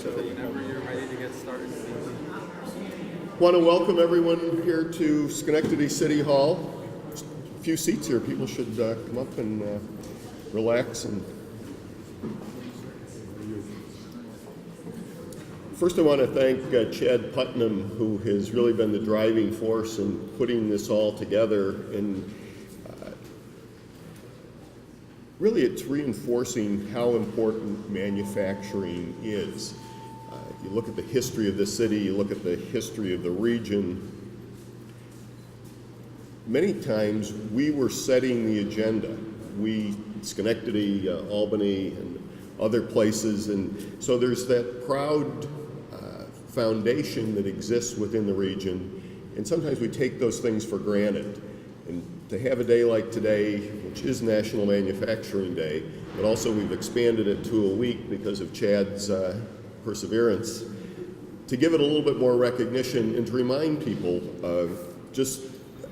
So whenever you're ready to get started. Want to welcome everyone here to Schenectady City Hall. Just a few seats here. People should come up and relax. And first, I want to thank Chad Putnam, who has really been the driving force in putting this all together. And really, it's reinforcing how important manufacturing is. You look at the history of the city, you look at the history of the region. Many times we were setting the agenda. We, Schenectady, Albany, and other places, and so there's that proud foundation that exists within the region, and sometimes we take those things for granted. And to have a day like today, which is National Manufacturing Day, but also we've expanded it to a week because of Chad's perseverance, to give it a little bit more recognition and to remind people of just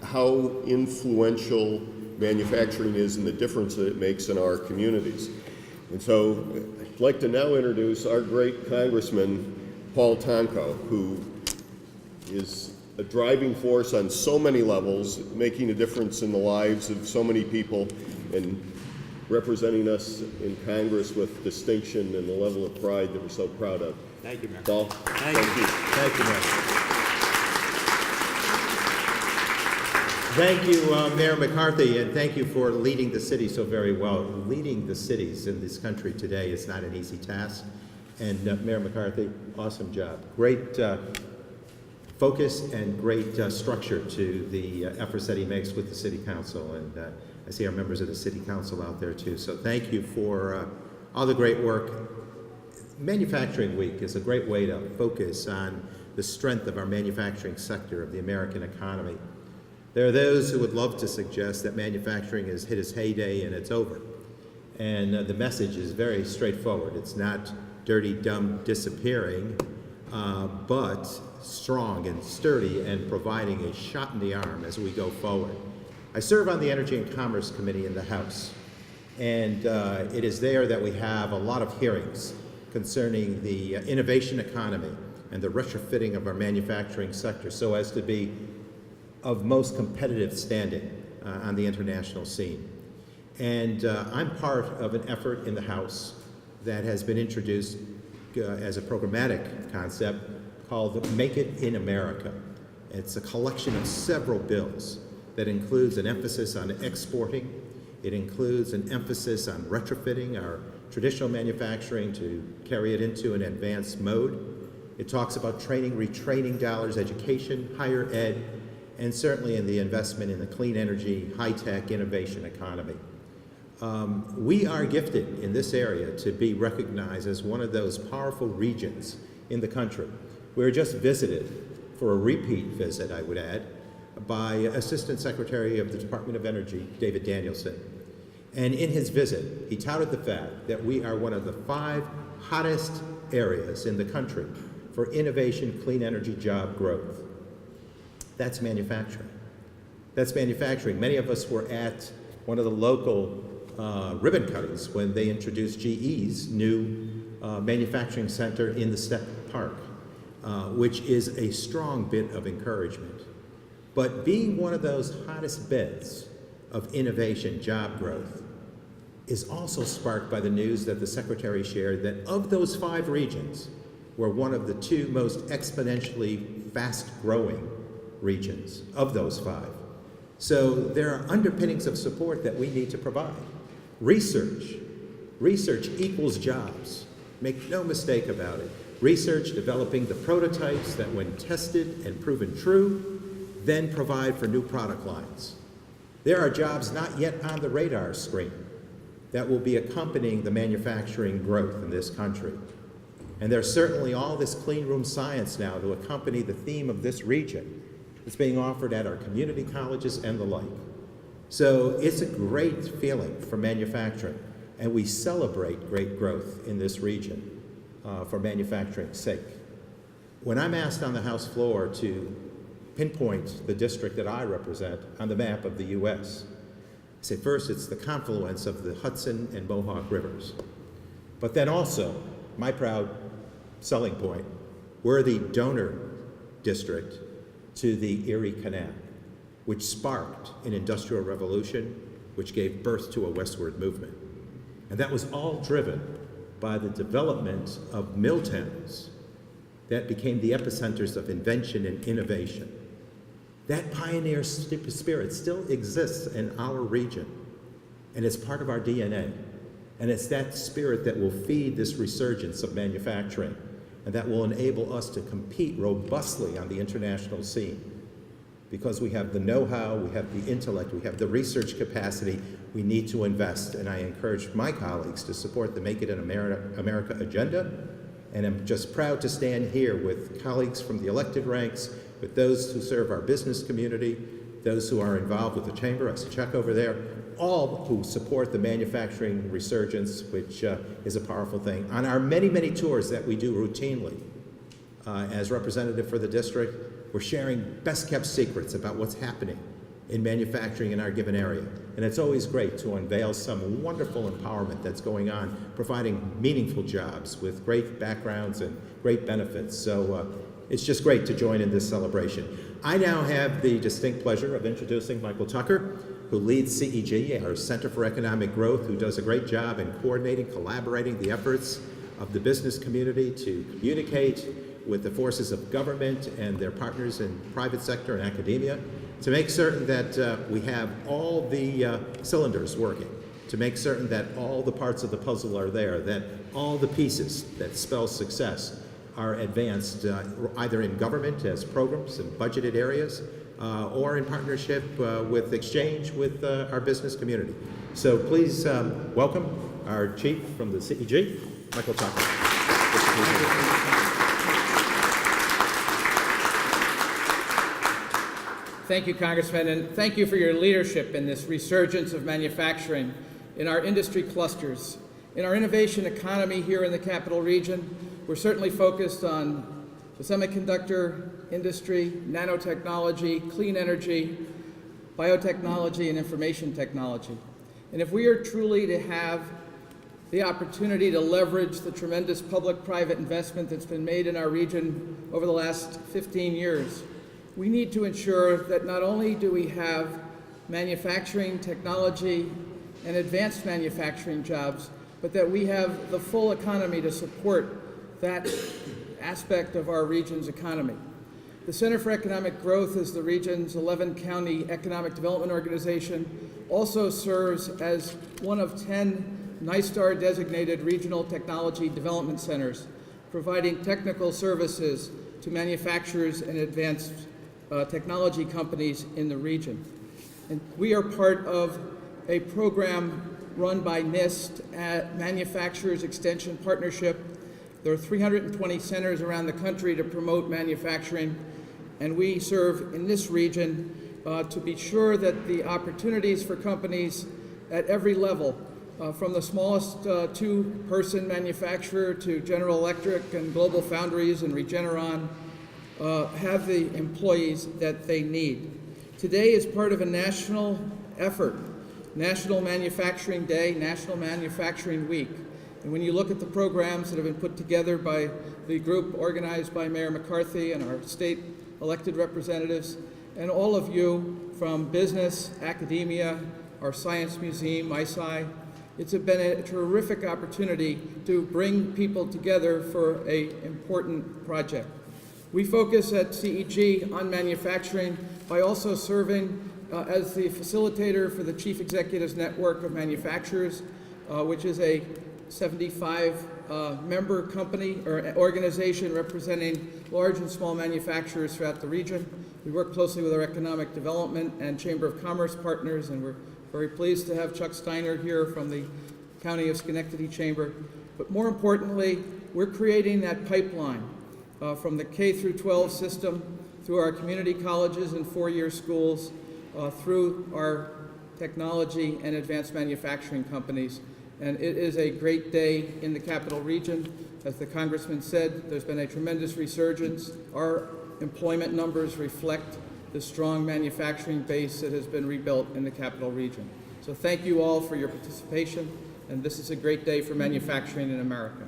how influential manufacturing is and the difference that it makes in our communities. And so I'd like to now introduce our great Congressman Paul Tonko, who is a driving force on so many levels, making a difference in the lives of so many people, and representing us in Congress with distinction and the level of pride that we're so proud of. Thank you, Mayor. Paul, Thank you. Thank you, Mayor. Thank you, Mayor McCarthy, and thank you for leading the city so very well. Leading the cities in this country today is not an easy task. And Mayor McCarthy, awesome job. Great focus and great structure to the efforts that he makes with the City Council. And I see our members of the City Council out there too. So thank you for all the great work. Manufacturing Week is a great way to focus on the strength of our manufacturing sector of the American economy. There are those who would love to suggest that manufacturing has hit its heyday and it's over. And the message is very straightforward. It's not dirty, dumb, disappearing, but strong and sturdy and providing a shot in the arm as we go forward. I serve on the Energy and Commerce Committee in the House, and it is there that we have a lot of hearings concerning the innovation economy and the retrofitting of our manufacturing sector so as to be of most competitive standing on the international scene. And I'm part of an effort in the House that has been introduced as a programmatic concept called Make It in America. It's a collection of several bills that includes an emphasis on exporting. It includes an emphasis on retrofitting our traditional manufacturing to carry it into an advanced mode. It talks about training, retraining dollars, education, higher ed, and certainly in the investment in the clean energy, high-tech innovation economy. We are gifted in this area to be recognized as one of those powerful regions in the country. We were just visited, for a repeat visit, I would add, by Assistant Secretary of the Department of Energy, David Danielson. And in his visit, he touted the fact that we are one of the 5 hottest areas in the country for innovation, clean energy, job growth. That's manufacturing. That's manufacturing. Many of us were at one of the local ribbon cuttings when they introduced GE's new manufacturing center in the Step Park, which is a strong bit of encouragement. But being one of those hottest beds of innovation, job growth, is also sparked by the news that the Secretary shared that of those 5 regions, we're one of the 2 most exponentially fast-growing regions of those 5. So there are underpinnings of support that we need to provide. Research equals jobs. Make no mistake about it. Research developing the prototypes that when tested and proven true, then provide for new product lines. There are jobs not yet on the radar screen that will be accompanying the manufacturing growth in this country. And there's certainly all this clean room science now to accompany the theme of this region that's being offered at our community colleges and the like. So it's a great feeling for manufacturing, and we celebrate great growth in this region for manufacturing's sake. When I'm asked on the House floor to pinpoint the district that I represent on the map of the U.S., I say first it's the confluence of the Hudson and Mohawk rivers, but then also my proud selling point. We're the donor district to the Erie Canal, which sparked an industrial revolution, which gave birth to a westward movement. And that was all driven by the development of mill towns that became the epicenters of invention and innovation. That pioneer spirit still exists in our region, and it's part of our DNA. And it's that spirit that will feed this resurgence of manufacturing, and that will enable us to compete robustly on the international scene. Because we have the know-how, we have the intellect, we have the research capacity, we need to invest. And I encourage my colleagues to support the Make It in America agenda. And I'm just proud to stand here with colleagues from the elected ranks, with those who serve our business community, those who are involved with the chamber. I see Chuck over there, all who support the manufacturing resurgence, which is a powerful thing. On our many, many tours that we do routinely, as representative for the district, we're sharing best-kept secrets about what's happening in manufacturing in our given area. And it's always great to unveil some wonderful empowerment that's going on, providing meaningful jobs with great backgrounds and great benefits. So it's just great to join in this celebration. I now have the distinct pleasure of introducing Michael Tucker, who leads CEG, our Center for Economic Growth, who does a great job in coordinating, collaborating the efforts of the business community to communicate with the forces of government and their partners in private sector and academia, to make certain that we have all the cylinders working, to make certain that all the parts of the puzzle are there, that all the pieces that spell success are advanced either in government as programs in budgeted areas or in partnership with exchange with our business community. So please welcome our chief from the CEG, Michael Tonko. Thank you, Congressman, and thank you for your leadership in this resurgence of manufacturing in our industry clusters. In our innovation economy here in the Capital Region, we're certainly focused on the semiconductor industry, nanotechnology, clean energy, biotechnology, and information technology. And if we are truly to have the opportunity to leverage the tremendous public-private investment that's been made in our region over the last 15 years, we need to ensure that not only do we have manufacturing technology and advanced manufacturing jobs, but that we have the full economy to support that aspect of our region's economy. The Center for Economic Growth is the region's 11-county economic development organization, also serves as one of 10 NISTAR designated regional technology development centers, providing technical services to manufacturers and advanced technology companies in the region. And we are part of a program run by NIST at Manufacturers Extension Partnership. There are 320 centers around the country to promote manufacturing, and we serve in this region to be sure that the opportunities for companies at every level, from the smallest two-person manufacturer to General Electric and Global Foundries and Regeneron, have the employees that they need. Today is part of a national effort, National Manufacturing Day, National Manufacturing Week. And when you look at the programs that have been put together by the group organized by Mayor McCarthy and our state elected representatives, and all of you from business, academia, our science museum, miSci, it's been a terrific opportunity to bring people together for an important project. We focus at CEG on manufacturing by also serving as the facilitator for the Chief Executives Network of Manufacturers, which is a 75-member company or organization representing large and small manufacturers throughout the region. We work closely with our economic development and Chamber of Commerce partners, and we're very pleased to have Chuck Steiner here from the County of Schenectady Chamber. But more importantly, we're creating that pipeline from the K through 12 system, through our community colleges and four-year schools, through our technology and advanced manufacturing companies. And it is a great day in the Capital Region. As the Congressman said, there's been a tremendous resurgence. Our employment numbers reflect the strong manufacturing base that has been rebuilt in the Capital Region. So thank you all for your participation, and this is a great day for manufacturing in America.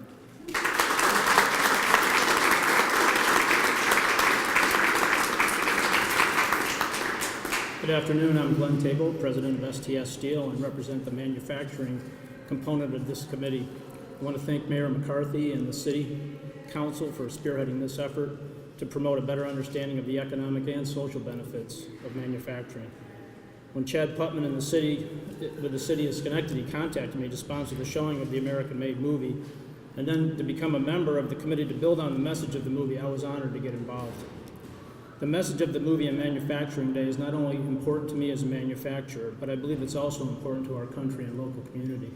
Good afternoon. I'm Glenn Table, president of STS Steel, and represent the manufacturing component of this committee. I want to thank Mayor McCarthy and the City Council for spearheading this effort to promote a better understanding of the economic and social benefits of manufacturing. When Chad Putman and the city of Schenectady contacted me to sponsor the showing of the American-made movie, and then to become a member of the committee to build on the message of the movie, I was honored to get involved. The message of the movie on Manufacturing Day is not only important to me as a manufacturer, but I believe it's also important to our country and local community.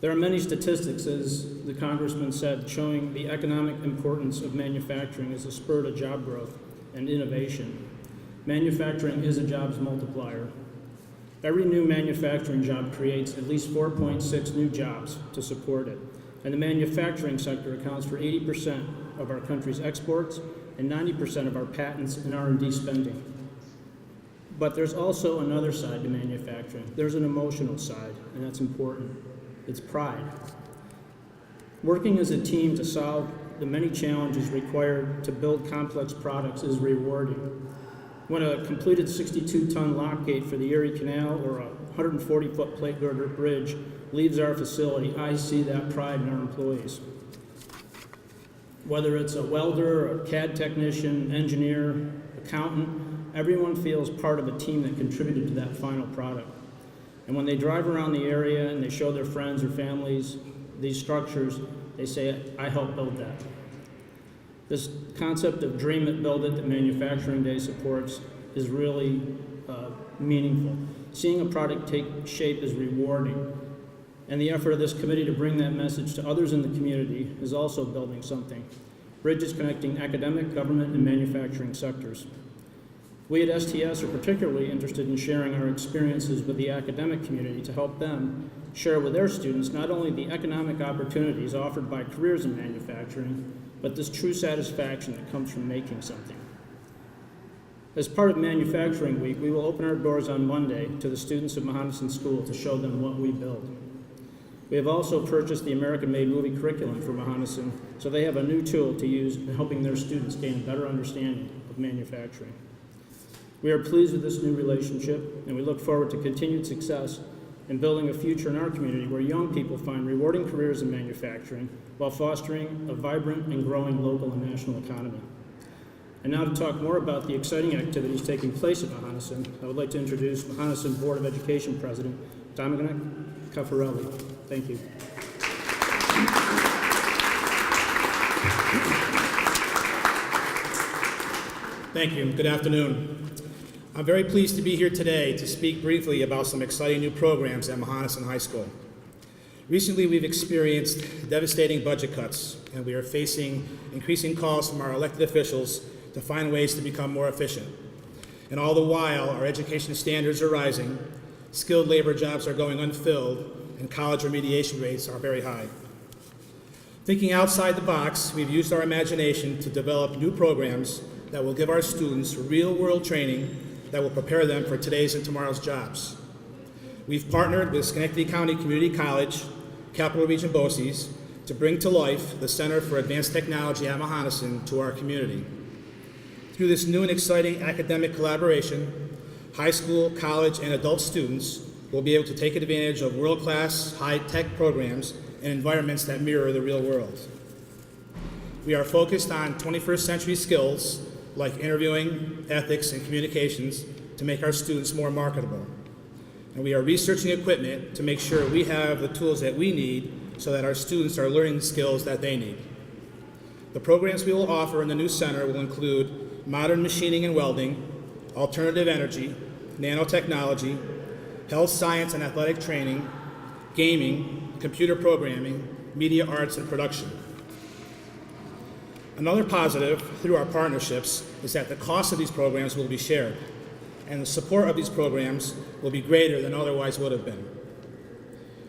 There are many statistics, as the Congressman said, showing the economic importance of manufacturing as a spur to job growth and innovation. Manufacturing is a jobs multiplier. Every new manufacturing job creates at least 4.6 new jobs to support it, and the manufacturing sector accounts for 80% of our country's exports and 90% of our patents and R&D spending. But there's also another side to manufacturing. There's an emotional side, and that's important. It's pride. Working as a team to solve the many challenges required to build complex products is rewarding. When a completed 62-ton lock gate for the Erie Canal or a 140-foot plate girder bridge leaves our facility, I see that pride in our employees. Whether it's a welder, a CAD technician, engineer, accountant, everyone feels part of a team that contributed to that final product. And when they drive around the area and they show their friends or families these structures, they say, I helped build that. This concept of dream it, build it that Manufacturing Day supports is really meaningful. Seeing a product take shape is rewarding. And the effort of this committee to bring that message to others in the community is also building something. Bridges connecting academic, government, and manufacturing sectors. We at STS are particularly interested in sharing our experiences with the academic community to help them share with their students not only the economic opportunities offered by careers in manufacturing, but this true satisfaction that comes from making something. As part of Manufacturing Week, we will open our doors on Monday to the students of Mohonasen School to show them what we build. We have also purchased the American-made movie curriculum for Mohonasen, so they have a new tool to use in helping their students gain a better understanding of manufacturing. We are pleased with this new relationship, and we look forward to continued success in building a future in our community where young people find rewarding careers in manufacturing while fostering a vibrant and growing local and national economy. And now to talk more about the exciting activities taking place at Mohonasen, I would like to introduce Mohonasen Board of Education President Dominic Caffarelli. Thank you. Thank you. Good afternoon. I'm very pleased to be here today to speak briefly about some exciting new programs at Mohonasen High School. Recently, we've experienced devastating budget cuts, and we are facing increasing calls from our elected officials to find ways to become more efficient. And all the while, our education standards are rising, skilled labor jobs are going unfilled, and college remediation rates are very high. Thinking outside the box, we've used our imagination to develop new programs that will give our students real-world training that will prepare them for today's and tomorrow's jobs. We've partnered with Schenectady County Community College, Capital Region BOCES, to bring to life the Center for Advanced Technology at Mohonasen to our community. Through this new and exciting academic collaboration, high school, college, and adult students will be able to take advantage of world-class, high-tech programs and environments that mirror the real world. We are focused on 21st century skills like interviewing, ethics, and communications to make our students more marketable. And we are researching equipment to make sure we have the tools that we need so that our students are learning the skills that they need. The programs we will offer in the new center will include modern machining and welding, alternative energy, nanotechnology, health science and athletic training, gaming, computer programming, media arts, and production. Another positive through our partnerships is that the cost of these programs will be shared, and the support of these programs will be greater than otherwise would have been.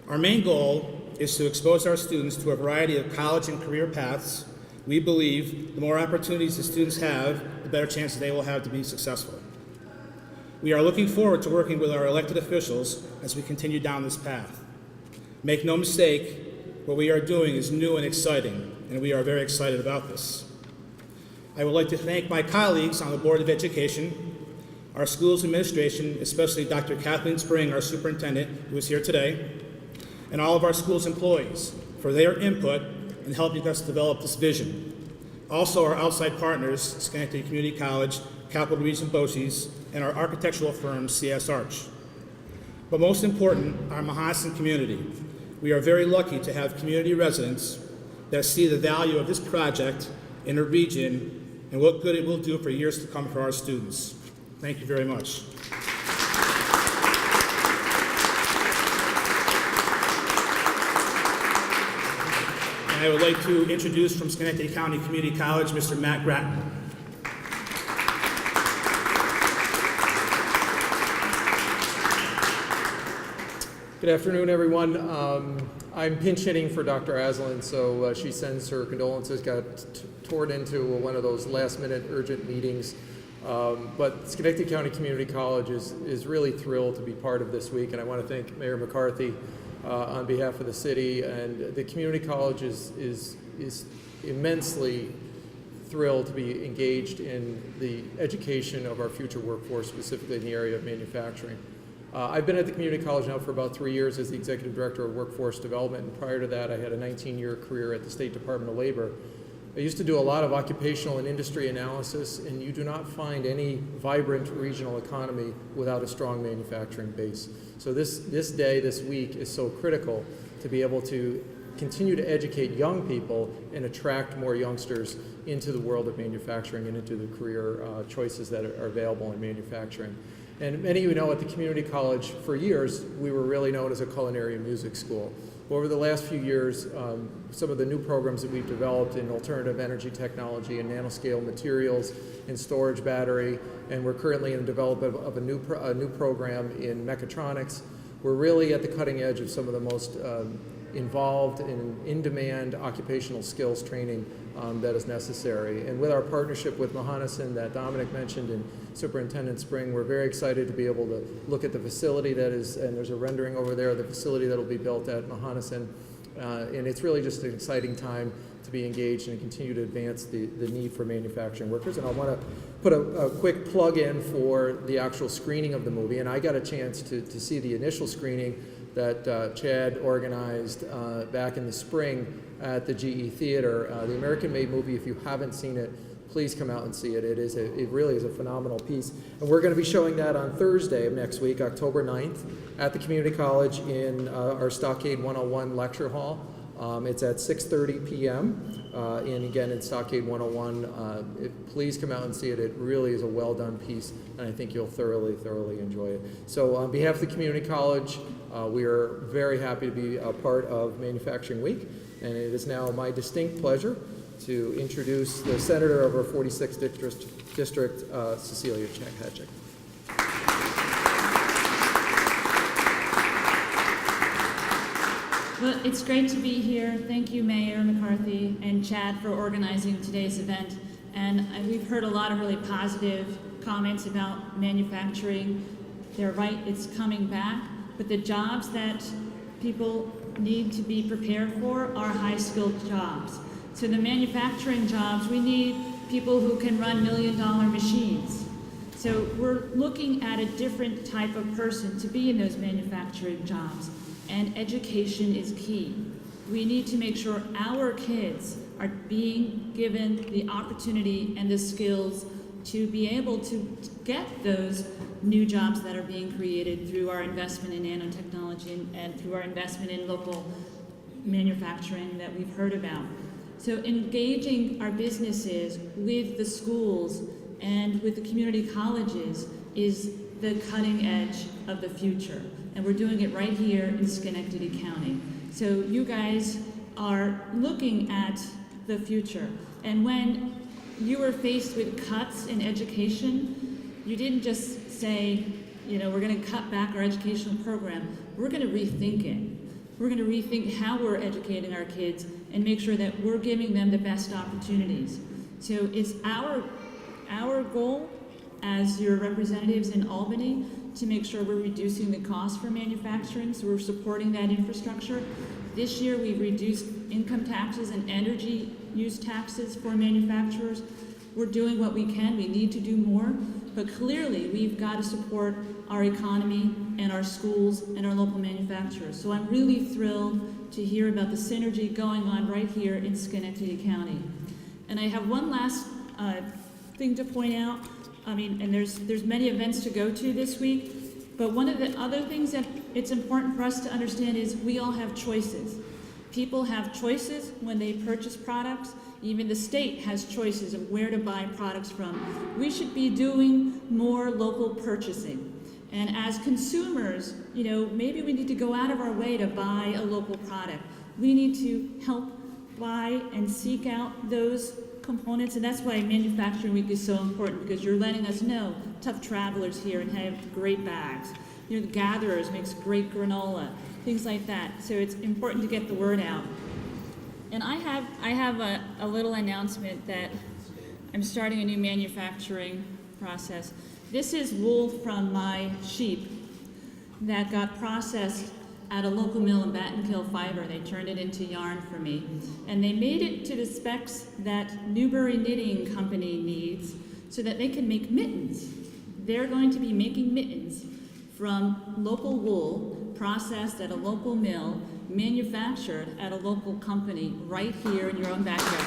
Our main goal is to expose our students to a variety of college and career paths. We believe the more opportunities the students have, the better chances they will have to be successful. We are looking forward to working with our elected officials as we continue down this path. Make no mistake, what we are doing is new and exciting, and we are very excited about this. I would like to thank my colleagues on the Board of Education, our school's administration, especially Dr. Kathleen Spring, our superintendent, who is here today, and all of our school's employees for their input in helping us develop this vision. Also, our outside partners, Schenectady Community College, Capital Region BOCES, and our architectural firm, CS Arch. But most important, our Mohonasen community. We are very lucky to have community residents that see the value of this project in the region and what good it will do for years to come for our students. Thank you very much. And I would like to introduce from Schenectady County Community College, Mr. Matt Gratton. Good afternoon, everyone. I'm pinch hitting for Dr. Aslan, so she sends her condolences. Got toured into one of those last-minute urgent meetings. But Schenectady County Community College is really thrilled to be part of this week, and I want to thank Mayor McCarthy on behalf of the city. And the community college is immensely thrilled to be engaged in the education of our future workforce, specifically in the area of manufacturing. I've been at the community college now for about 3 years as the Executive Director of Workforce Development, and prior to that I had a 19-year career at the State Department of Labor. I used to do a lot of occupational and industry analysis, and you do not find any vibrant regional economy without a strong manufacturing base. So this day, this week, is so critical to be able to continue to educate young people and attract more youngsters into the world of manufacturing and into the career choices that are available in manufacturing. And many of you know at the community college, for years, we were really known as a culinary and music school. Over the last few years, some of the new programs that we've developed in alternative energy technology and nanoscale materials, in storage battery, and we're currently in the development of a new program in mechatronics. We're really at the cutting edge of some of the most involved and in-demand occupational skills training that is necessary. And with our partnership with Mohonasen that Dominic mentioned and Superintendent Spring, we're very excited to be able to look at the facility that is, and there's a rendering over there, the facility that will be built at Mohonasen. And it's really just an exciting time to be engaged and continue to advance the need for manufacturing workers. And I want to put a quick plug in for the actual screening of the movie. And I got a chance to see the initial screening that Chad organized back in the spring at the GE Theater. The American-made movie, if you haven't seen it, please come out and see it. It really is a phenomenal piece. And we're going to be showing that on Thursday of next week, October 9th, at the Community College in our Stockade 101 lecture hall. It's at 6:30 p.m. And again, in Stockade 101. Please come out and see it. It really is a well-done piece, and I think you'll thoroughly enjoy it. So on behalf of the Community College, we are very happy to be a part of Manufacturing Week, and it is now my distinct pleasure to introduce the Senator of our 46th District, Cecilia Hedgeck. Well, it's great to be here. Thank you, Mayor McCarthy and Chad, for organizing today's event. And we've heard a lot of really positive comments about manufacturing. They're right, it's coming back. But the jobs that people need to be prepared for are high-skilled jobs. So the manufacturing jobs, we need people who can run million-dollar machines. So we're looking at a different type of person to be in those manufacturing jobs. And education is key. We need to make sure our kids are being given the opportunity and the skills to be able to get those new jobs that are being created through our investment in nanotechnology and through our investment in local manufacturing that we've heard about. So engaging our businesses with the schools and with the community colleges is the cutting edge of the future. And we're doing it right here in Schenectady County. So you guys are looking at the future. And when you were faced with cuts in education, you didn't just say, we're going to cut back our educational program. We're going to rethink it. We're going to rethink how we're educating our kids and make sure that we're giving them the best opportunities. So it's our goal as your representatives in Albany to make sure we're reducing the cost for manufacturing, so we're supporting that infrastructure. This year we've reduced income taxes and energy use taxes for manufacturers. We're doing what we can. We need to do more. But clearly, we've got to support our economy and our schools and our local manufacturers. So I'm really thrilled to hear about the synergy going on right here in Schenectady County. And I have one last thing to point out. I mean, and there's many events to go to this week, but one of the other things that it's important for us to understand is we all have choices. People have choices when they purchase products. Even the state has choices of where to buy products from. We should be doing more local purchasing. And as consumers, you know, maybe we need to go out of our way to buy a local product. We need to help buy and seek out those components, and that's why Manufacturing Week is so important, because you're letting us know tough travelers here and have great bags. You know, the Gatherers makes great granola, things like that. So it's important to get the word out. And I have a little announcement that I'm starting a new manufacturing process. This is wool from my sheep that got processed at a local mill in Battenkill Fiber. They turned it into yarn for me. And they made it to the specs that Newbury Knitting Company needs so that they can make mittens. They're going to be making mittens from local wool processed at a local mill, manufactured at a local company right here in your own backyard.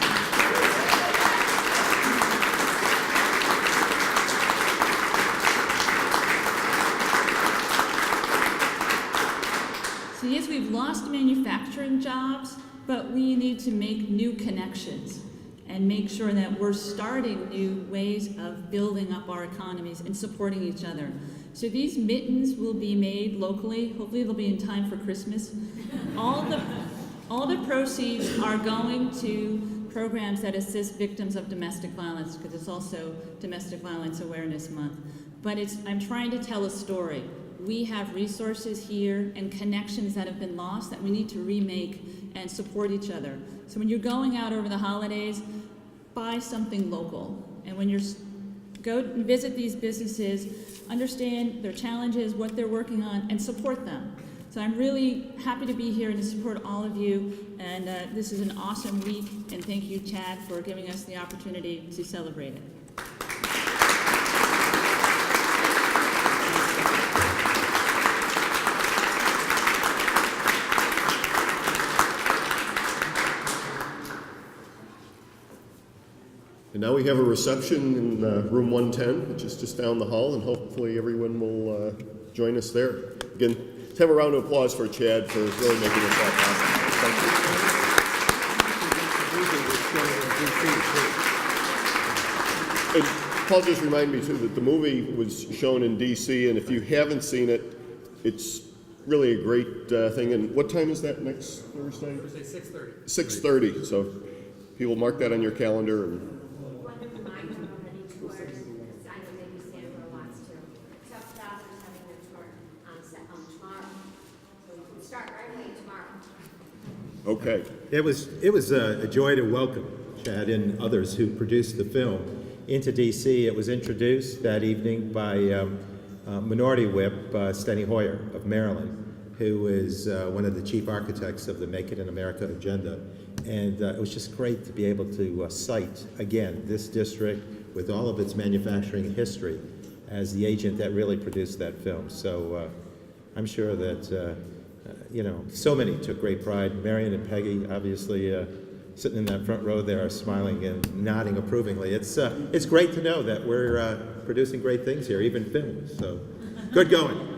So yes, we've lost manufacturing jobs, but we need to make new connections and make sure that we're starting new ways of building up our economies and supporting each other. So these mittens will be made locally. Hopefully they'll be in time for Christmas. All the proceeds are going to programs that assist victims of domestic violence, because it's also Domestic Violence Awareness Month. But I'm trying to tell a story. We have resources here and connections that have been lost that we need to remake and support each other. So when you're going out over the holidays, buy something local. And when you're go and visit these businesses, understand their challenges, what they're working on, and support them. So I'm really happy to be here and to support all of you. And this is an awesome week. And thank you, Chad, for giving us the opportunity to celebrate it. And now we have a reception in room 110, which is just down the hall, and hopefully everyone will join us there. Again, let's have a round of applause for Chad for really making this all possible. Thank you. And Paul just reminded me too that the movie was shown in DC, and if you haven't seen it, it's really a great thing. And what time is that next Thursday? Thursday, 6:30. 6:30. So people mark that on your calendar. And okay. It was a joy to welcome Chad and others who produced the film into D.C. It was introduced that evening by Minority Whip Steny Hoyer of Maryland, who is one of the chief architects of the Make It in America agenda. And it was just great to be able to cite, again, this district with all of its manufacturing history as the agent that really produced that film. So I'm sure that so many took great pride. Marion and Peggy, obviously, sitting in that front row there, are smiling and nodding approvingly. It's great to know that we're producing great things here, even films. So, good going.